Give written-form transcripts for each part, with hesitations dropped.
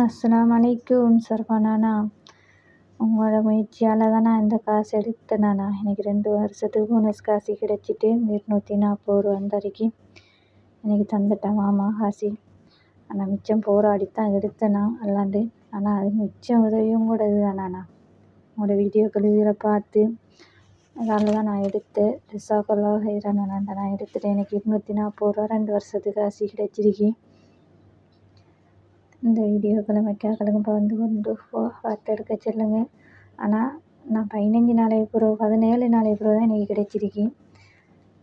அஸ்ஸலாமு அலைக்கும் சர்ஃபானாண்ணா. உங்களோட முயற்சியால் தான் நான் இந்த காசு எடுத்தேனாண்ணா. எனக்கு 2 வருஷத்துக்கு போனஸ் காசு கிடச்சிட்டு 240 ரூபா வரைக்கும் எனக்கு தந்துட்டேன் மாமா காசு. ஆனால் மிச்சம் போராடி தான் எடுத்தேண்ணா அல்லாண்டு. ஆனால் அது மிச்சம் உதவியும் கூட இதுதானாண்ணா. உங்களோட வீடியோக்கள் இதில் பார்த்து அதால் தான் நான் எடுத்தேன். ஜஸாக்கல்லாஹ் ஹைரன். நான் எடுத்துட்டேன். எனக்கு 240 ரூபா 2 வருஷத்துக்கு காசு கிடைச்சிருக்கு. இந்த வீடியோக்களை மெக்காக்களுக்கும் பகிர்ந்து கொண்டு பார்த்து எடுக்க சொல்லுங்க. ஆனால் நான் 15 நாளைக்கு பிறகு 17 நாளைக்கு பிறகு தான் எனக்கு கிடைச்சிருக்கு.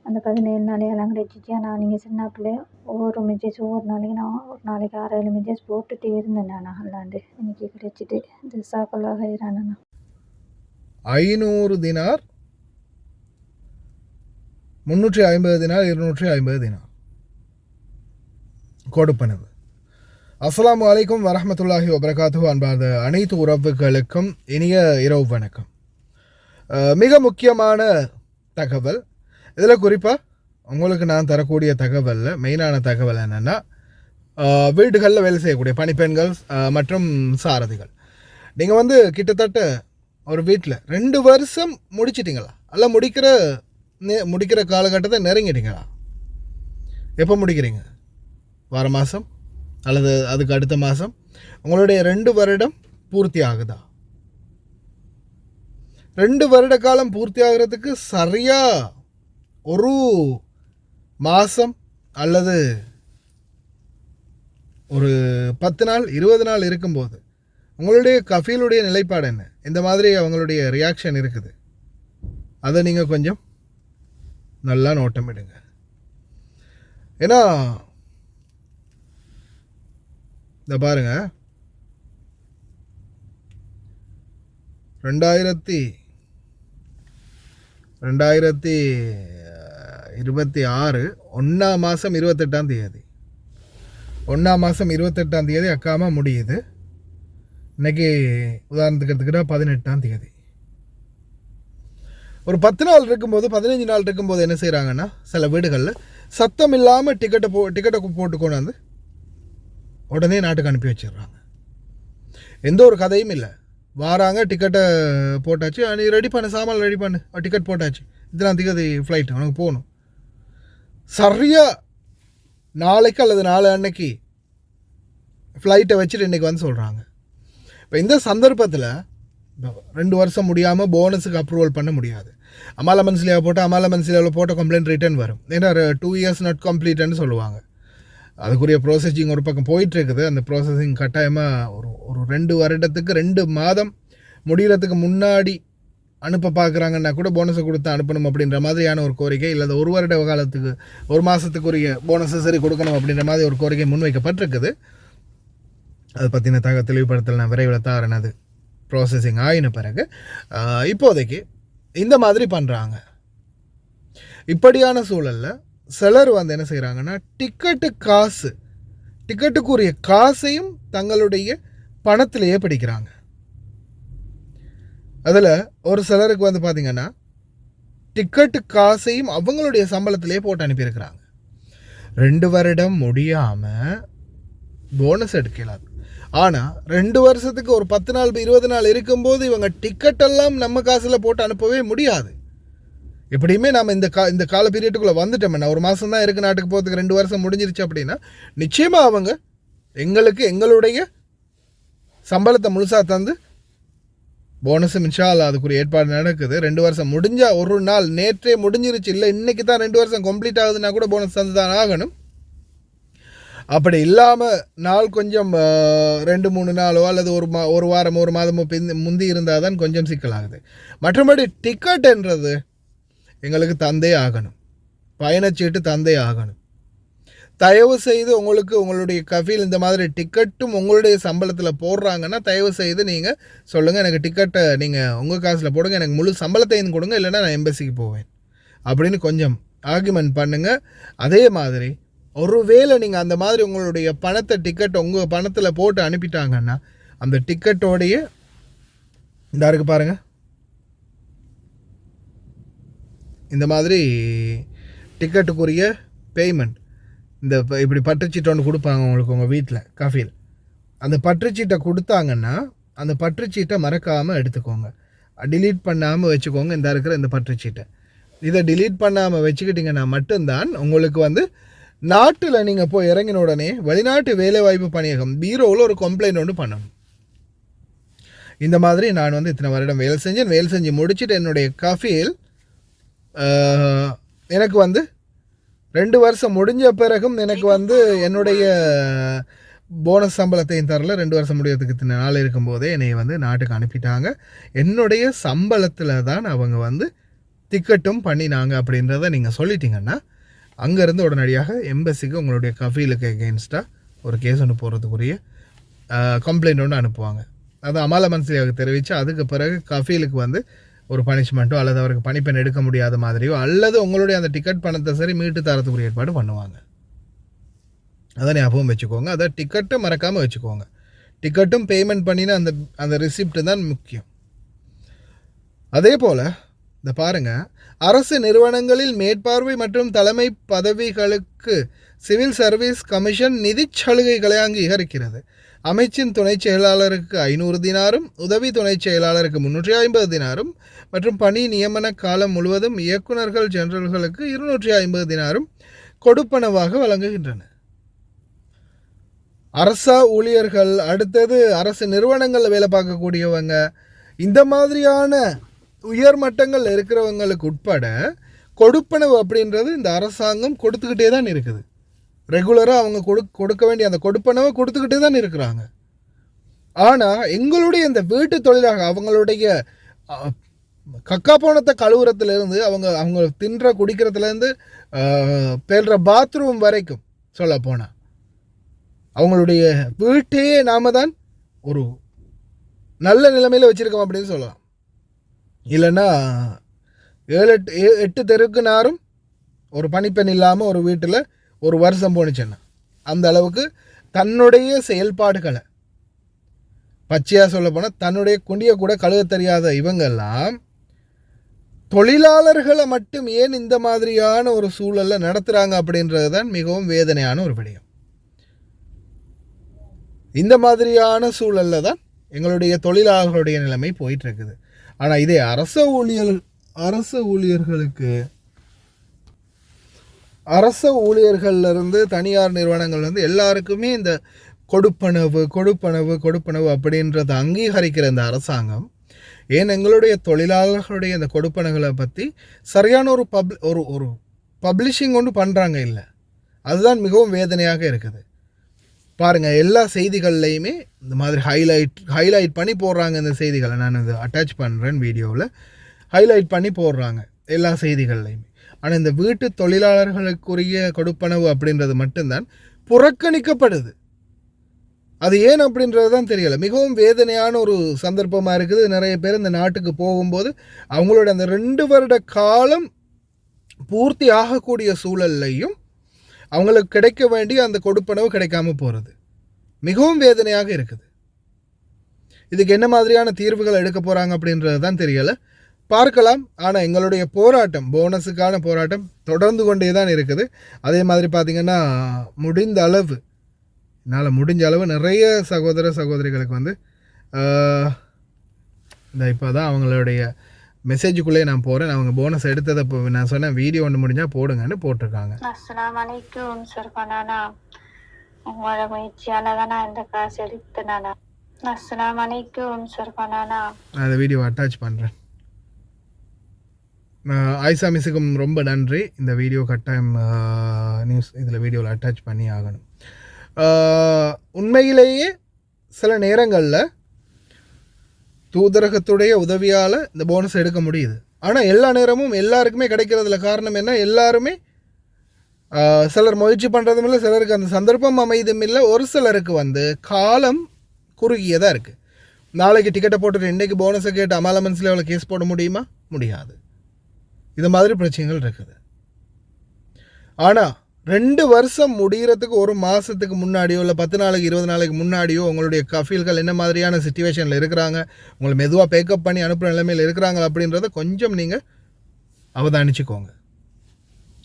அந்த 17 நாளையெல்லாம் கிடைச்சிச்சு. ஆனால் நீங்கள் சின்ன பிள்ளை ஒவ்வொரு மெசேஜ் ஒவ்வொரு நாளைக்கு நான் ஒரு நாளைக்கு 6-7 மெசேஜ் போட்டுகிட்டே இருந்தேன். நான் அல்லாண்டு எனக்கு கிடைச்சிட்டு ஜஸாக்கல்லாஹ் ஹைரன். 500 தினார், 350 தினார், 250 தினார் கொடுப்பனவு. அஸ்ஸலாமு அலைக்கும் வரஹ்மத்துல்லாஹி வபரகாத்துஹு. அன்பார்ந்த அனைத்து உறவுகளுக்கும் இனிய இரவு வணக்கம். மிக முக்கியமான தகவல் இதில், குறிப்பாக உங்களுக்கு நான் தரக்கூடிய தகவலில் மெயினான தகவல் என்னென்னா, வீடுகளில் வேலை செய்யக்கூடிய பணிப்பெண்கள் மற்றும் சாரதிகள், நீங்கள் கிட்டத்தட்ட ஒரு வீட்டில் 2 வருஷம் முடிச்சிட்டிங்களா, அல்ல முடிக்கிற காலகட்டத்தை நெருங்கிட்டீங்களா? எப்போ முடிக்கிறீங்க? வார மாதம் அல்லது அதுக்கு அடுத்த மாதம் உங்களுடைய 2 வருடம் பூர்த்தி ஆகுதா? 2 வருட காலம் பூர்த்தி ஆகிறதுக்கு சரியாக ஒரு மாதம் அல்லது ஒரு 10 நாள் 20 நாள் இருக்கும்போது உங்களுடைய கஃபீலுடைய நிலைப்பாடு என்ன? இந்த மாதிரி அவங்களுடைய ரியாக்ஷன் இருக்குது. அதை நீங்கள் கொஞ்சம் நல்லா நோட்டமிடுங்க. ஏன்னா இந்த பாருங்க, 2026 1ஆம் மாதம் 28ஆம் தேதி 1ஆம் மாதம் 28ஆம் தேதி அக்காமா முடியுது. இன்னைக்கு உதாரணத்துக்கு எடுத்துக்கிட்டால் 18ஆம் தேதி. ஒரு 10 நாள் இருக்கும்போது 15 நாள் இருக்கும்போது என்ன செய்கிறாங்கன்னா, சில வீடுகளில் சத்தம் இல்லாமல் டிக்கெட்டை போட்டு கொண்டாந்து உடனே நாட்டுக்கு அனுப்பி வச்சிடுறாங்க. எந்த ஒரு கதையும் இல்லை. வாராங்க, டிக்கெட்டை போட்டாச்சு, நீ ரெடி பண்ணு, சாமான் ரெடி பண்ணு, டிக்கெட் போட்டாச்சு, இதெல்லாம் திகதி ஃப்ளைட் உனக்கு போகணும். சரியாக நாளைக்கு அல்லது நாளை அன்னைக்கு ஃப்ளைட்டை வச்சுட்டு இன்றைக்கி வந்து சொல்கிறாங்க. இப்போ இந்த சந்தர்ப்பத்தில் 2 வருஷம் முடியாமல் போனஸுக்கு அப்ரூவல் பண்ண முடியாது. அமால மன்சிலியாவில் போட்ட கம்ப்ளைண்ட் ரிட்டர்ன் வரும். ஏன்னா 2 years நாட் கம்ப்ளீட்னு சொல்லுவாங்க. அதுக்குரிய ப்ராசஸிங் ஒரு பக்கம் போயிட்டுருக்குது. அந்த ப்ராசஸிங் கட்டாயமாக ஒரு 2 வருடத்துக்கு 2 மாதம் முடிகிறதுக்கு முன்னாடி அனுப்ப பார்க்குறாங்கன்னா கூட போனஸை கொடுத்து அனுப்பணும் அப்படின்ற மாதிரியான ஒரு கோரிக்கை, இல்லை 1 வருட காலத்துக்கு 1 மாதத்துக்குரிய போனஸை சரி கொடுக்கணும் அப்படின்ற மாதிரி ஒரு கோரிக்கை முன்வைக்கப்பட்டிருக்குது. அதை பற்றின தெளிவுபடுத்தல் நான் விரைவில் தாரேன். அது ப்ராசஸிங் ஆகின பிறகு இப்போதைக்கு இந்த மாதிரி பண்ணுறாங்க. இப்படியான சூழலில் சிலர் என்ன செய்கிறாங்கன்னா, டிக்கெட்டுக்குரிய காசையும் தங்களுடைய பணத்திலேயே பிடிக்கிறாங்க. அதில் ஒரு சிலருக்கு பார்த்திங்கன்னா, டிக்கெட்டு காசையும் அவங்களுடைய சம்பளத்திலேயே போட்டு அனுப்பியிருக்கிறாங்க. 2 வருடம் முடியாமல் போனஸ் எடுக்கலாது. ஆனால் 2 வருஷத்துக்கு ஒரு 10 நாள் 20 நாள் இருக்கும்போது இவங்க டிக்கெட்டெல்லாம் நம்ம காசில் போட்டு அனுப்பவே முடியாது. எப்படியுமே நாம் இந்த கால பீரியட்டுக்குள்ளே வந்துட்டோம்னா, ஒரு மாதம் தான் இருக்குது நாட்டுக்கு போகிறதுக்கு, 2 வருஷம் முடிஞ்சிருச்சு அப்படின்னா நிச்சயமாக அவங்க எங்களுடைய சம்பளத்தை முழுசாக தந்து போனஸும் இன்ஷா அல்லாஹ் அதுக்குரிய ஏற்பாடு நடக்குது. 2 வருஷம் முடிஞ்சால் ஒரு நாள் நேற்றே முடிஞ்சிருச்சு, இல்லை இன்றைக்கி தான் 2 வருஷம் கம்ப்ளீட் ஆகுதுன்னா கூட போனஸ் தந்து தான் ஆகணும். அப்படி இல்லாமல் நாள் கொஞ்சம் 2-3 நாளோ அல்லது ஒரு வாரமோ 1 மாதமோ முந்தி இருந்தால் தான் கொஞ்சம் சிக்கலாகுது. மற்றபடி டிக்கெட்ன்றது எங்களுக்கு தந்தே ஆகணும், பயணச்சீட்டு தந்தே ஆகணும். தயவு செய்து உங்களுடைய கஃபீல் இந்த மாதிரி டிக்கெட்டும் உங்களுடைய சம்பளத்தில் போடுறாங்கன்னா தயவு செய்து நீங்கள் சொல்லுங்கள், எனக்கு டிக்கெட்டை நீங்கள் உங்கள் காசில் போடுங்க, எனக்கு முழு சம்பளத்தையும் கொடுங்க, இல்லைன்னா நான் எம்பசிக்கு போவேன் அப்படின்னு கொஞ்சம் ஆர்கியூமெண்ட் பண்ணுங்கள். அதே மாதிரி ஒருவேளை நீங்கள் அந்த மாதிரி உங்களுடைய டிக்கெட்டை உங்கள் பணத்தில் போட்டு அனுப்பிட்டாங்கன்னா அந்த டிக்கெட்டோடைய இந்த இருக்கு பாருங்கள், இந்த மாதிரி டிக்கெட்டுக்குரிய பேமெண்ட், இந்த இப்படி பட்டுச்சீட்டு ஒன்று கொடுப்பாங்க உங்களுக்கு உங்கள் வீட்டில் கஃபீல், அந்த பற்றுச்சீட்டை கொடுத்தாங்கன்னா அந்த பற்றுச்சீட்டை மறக்காமல் எடுத்துக்கோங்க, டிலீட் பண்ணாமல் வச்சுக்கோங்க. இந்த இருக்கிற இந்த பற்றுச்சீட்டை இதை டிலீட் பண்ணாமல் வச்சுக்கிட்டிங்கன்னா மட்டும்தான் உங்களுக்கு வந்து நாட்டில் நீங்கள் போய் இறங்கின உடனே வெளிநாட்டு வேலைவாய்ப்பு பணியகம் பீரோவில் ஒரு கம்ப்ளைண்ட் ஒன்று பண்ணணும். இந்த மாதிரி நான் வந்து இத்தனை வருடம் வேலை செஞ்சு முடிச்சுட்டு என்னுடைய கஃபீல் எனக்கு வந்து 2 வருஷம் முடிஞ்ச பிறகும் எனக்கு வந்து என்னுடைய போனஸ் சம்பளத்தையும் தரல. 2 வருஷம் முடியறதுக்கு இத்தனை நாள் இருக்கும்போதே என்னை வந்து நாட்டுக்கு அனுப்பிட்டாங்க. என்னுடைய சம்பளத்தில் தான் அவங்க வந்து டிக்கெட்டும் பண்ணினாங்க அப்படின்றத நீங்கள் சொல்லிட்டீங்கன்னா அங்கேருந்து உடனடியாக எம்பசிக்கு உங்களுடைய கஃபீலுக்கு எகெயின்ஸ்டாக ஒரு கேஸ் ஒன்று போடுறதுக்குரிய கம்ப்ளைண்ட் ஒன்று அனுப்புவாங்க. அது அமால மன்சிலியாவுக்கு தெரிவித்து அதுக்கு பிறகு கஃபீலுக்கு வந்து ஒரு பனிஷ்மெண்ட்டோ அல்லது அவருக்கு பணிப்பெண் எடுக்க முடியாத மாதிரியோ அல்லது உங்களுடைய அந்த டிக்கெட் பணத்தை சரி மீட்டு தரத்துக்குரிய ஏற்பாடு பண்ணுவாங்க. அதை ஞாபகம் வச்சுக்கோங்க. அதை டிக்கெட்டை மறக்காமல் வச்சுக்கோங்க. டிக்கெட்டும் பேமெண்ட் பண்ணினா அந்த அந்த ரிசிப்ட் தான் முக்கியம். அதே போல் இந்த பாருங்கள், அரசு நிறுவனங்களில் மேற்பார்வை மற்றும் தலைமை பதவிகளுக்கு சிவில் சர்வீஸ் கமிஷன் நிதி சலுகைகளை அங்கீகரிக்கிறது. அமைச்சின் துணை செயலாளருக்கு 500 தினாரும் உதவி துணை செயலாளருக்கு 350 தினாரும் மற்றும் பணி நியமன காலம் முழுவதும் இயக்குநர்கள் ஜெனரல்களுக்கு 250 தினாரும் கொடுப்பனவாக வழங்குகின்றன. அரச ஊழியர்கள், அடுத்தது அரசு நிறுவனங்களில் வேலை பார்க்கக்கூடியவங்க, இந்த மாதிரியான உயர் மட்டங்கள் இருக்கிறவங்களுக்கு உட்பட கொடுப்பனவு அப்படின்றது இந்த அரசாங்கம் கொடுத்துக்கிட்டே தான் இருக்குது. ரெகுலராக அவங்க கொடுக்க வேண்டிய அந்த கொடுப்பனவை கொடுத்துக்கிட்டே தான் இருக்கிறாங்க. ஆனால் எங்களுடைய இந்த வீட்டு தொழிலாக அவங்களுடைய கக்கா போனத்தை கழுவுறதுலேருந்து அவங்க தின்ற குடிக்கிறதுலேருந்து பேல்ற பாத்ரூம் வரைக்கும் சொல்ல போனால் அவங்களுடைய வீட்டையே நாம தான் ஒரு நல்ல நிலைமையில் வச்சுருக்கோம் அப்படின்னு சொல்லலாம். இல்லைன்னா 7-8 தெருக்கு நாரும் ஒரு பணிப்பெண் இல்லாமல் ஒரு வீட்டில் ஒரு வருஷம் போணுச்சுன்னா அந்த அளவுக்கு தன்னுடைய செயல்பாடுகளை பச்சையாக சொல்ல போனால் தன்னுடைய குண்டியை கூட கழுவ தெரியாத இவங்கெல்லாம் தொழிலாளர்களை மட்டும் ஏன் இந்த மாதிரியான ஒரு சூழலில் நடத்துகிறாங்க அப்படின்றது தான் மிகவும் வேதனையான ஒரு விடயம். இந்த மாதிரியான சூழலில் தான் எங்களுடைய தொழிலாளர்களுடைய நிலைமை போயிட்டு இருக்குது. ஆனால் இதே அரச ஊழியர்கள்லேருந்து தனியார் நிறுவனங்கள்லேருந்து எல்லாருக்குமே இந்த கொடுப்பனவு அப்படின்றத அங்கீகரிக்கிற இந்த அரசாங்கம் ஏன் எங்களுடைய தொழிலாளர்களுடைய இந்த கொடுப்பனங்களை பற்றி சரியான ஒரு பப்ளிஷிங் ஒன்று பண்ணுறாங்க இல்லை. அதுதான் மிகவும் வேதனையாக இருக்குது. பாருங்கள், எல்லா செய்திகள்லையுமே இந்த மாதிரி ஹைலைட் பண்ணி போடுறாங்க. இந்த செய்திகளை நான் இது அட்டாச் பண்ணுறேன் வீடியோவில், ஹைலைட் பண்ணி போடுறாங்க எல்லா செய்திகள்லையுமே. ஆனால் இந்த வீட்டு தொழிலாளர்களுக்குரிய கொடுப்பனவு அப்படின்றது மட்டும்தான் புறக்கணிக்கப்படுது. அது ஏன் அப்படின்றது தான் தெரியலை. மிகவும் வேதனையான ஒரு சந்தர்ப்பமாக இருக்குது. நிறைய பேர் இந்த நாட்டுக்கு போகும்போது அவங்களோட அந்த 2 வருட காலம் பூர்த்தி ஆகக்கூடிய சூழல்லையும் அவங்களுக்கு கிடைக்க வேண்டிய அந்த கொடுப்பனவு கிடைக்காம போகிறது மிகவும் வேதனையாக இருக்குது. இதுக்கு என்ன மாதிரியான தீர்வுகள் எடுக்க போகிறாங்க அப்படின்றது தான் தெரியலை, பார்க்கலாம். ஆனால் எங்களுடைய போராட்டம், போனஸுக்கான போராட்டம் தொடர்ந்து கொண்டே தான் இருக்குது. அதே மாதிரி பார்த்திங்கன்னா என்னால் முடிஞ்ச அளவு நிறைய சகோதர சகோதரிகளுக்கு வந்து இந்த இப்போ தான் அவங்களுடைய மெசேஜுக்குள்ளே நான் போகிறேன். அவங்க போனஸ் எடுத்ததை இப்போ நான் சொன்னேன் வீடியோ ஒன்று முடிஞ்சால் போடுங்கன்னு போட்டிருக்காங்க. அஸ்ஸலாமு அலைக்கும் சர்ஃபானா, உங்களோட முயற்சியால் தான் நான் இந்த காசு எடுத்தேனா. அஸ்ஸலாமு அலைக்கும் சர்ஃபானா, நான் அந்த வீடியோ அட்டாச் பண்ணுறேன். ஆயிஷா மிஸ்ஸுக்கும் ரொம்ப நன்றி. இந்த வீடியோ கட்டாயம் நியூஸ் இதில் வீடியோவில் அட்டாச் பண்ணி ஆகணும். உண்மையிலேயே சில நேரங்களில் தூதரகத்துடைய உதவியால் இந்த போனஸ் எடுக்க முடியுது. ஆனால் எல்லா நேரமும் எல்லாருக்குமே கிடைக்கிறதுல காரணம் என்ன, எல்லாருமே சிலர் முயற்சி பண்ணுறதும் இல்லை, சிலருக்கு அந்த சந்தர்ப்பம் அமைதும் இல்லை. ஒரு சிலருக்கு வந்து காலம் குறுகியதாக இருக்குது. நாளைக்கு டிக்கெட்டை போட்டுட்டு இன்றைக்கி போனஸை கேட்டு அமாலமன்ஸில் எவ்வளோ கேஸ் போட முடியுமா? முடியாது. இது மாதிரி பிரச்சனைகள் இருக்குது. ஆனால் 2 வருஷம் முடிகிறதுக்கு 1 மாதத்துக்கு முன்னாடியோ இல்லை 10 நாளைக்கு 20 நாளைக்கு முன்னாடியோ உங்களுடைய கஃபீல்கள் என்ன மாதிரியான சிச்சுவேஷனில் இருக்கிறாங்க, உங்களை மெதுவாக பேக்கப் பண்ணி அனுப்புகிற நிலைமையில் இருக்கிறாங்க அப்படின்றத கொஞ்சம் நீங்கள் அவதானிச்சுக்கோங்க.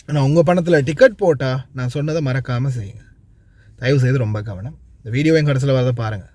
ஆனால் உங்கள் பணத்தில் டிக்கெட் போட்டால் நான் சொன்னதை மறக்காமல் செய்யுங்க. தயவு செய்து ரொம்ப கவனம். இந்த வீடியோவையும் கடைசியில் வரதை பாருங்கள்.